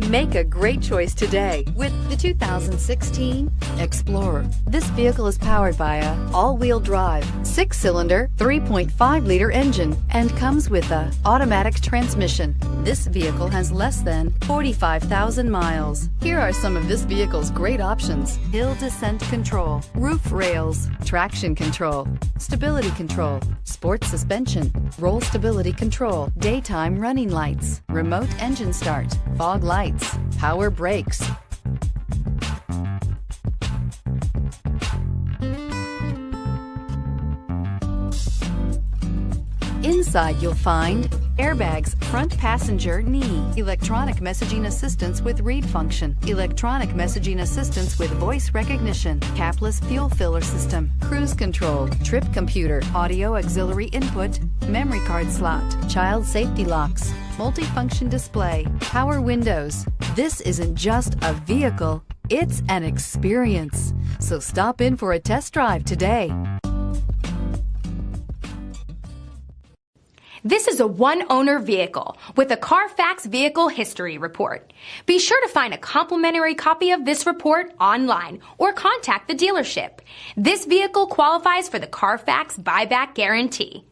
Make a great choice today with the 2016 Explorer. This vehicle is powered by a all-wheel drive, 6-cylinder, 3.5-liter engine and comes with a automatic transmission. This vehicle has less than 45,000 miles. Here are some of this vehicle's great options: hill descent control, roof rails, traction control, stability control, sports suspension, roll stability control, daytime running lights, remote engine start, fog lights, power brakes. Inside you'll find airbags, front passenger knee, electronic messaging assistance with read function, electronic messaging assistance with voice recognition, capless fuel filler system, cruise control, trip computer, audio auxiliary input, memory card slot, child safety locks, multifunction display, power windows. This isn't just a vehicle, it's an experience. So stop in for a test drive today. This is a one-owner vehicle with a Carfax Vehicle History Report. Be sure to find a complimentary copy of this report online or contact the dealership. This vehicle qualifies for the Carfax Buyback Guarantee.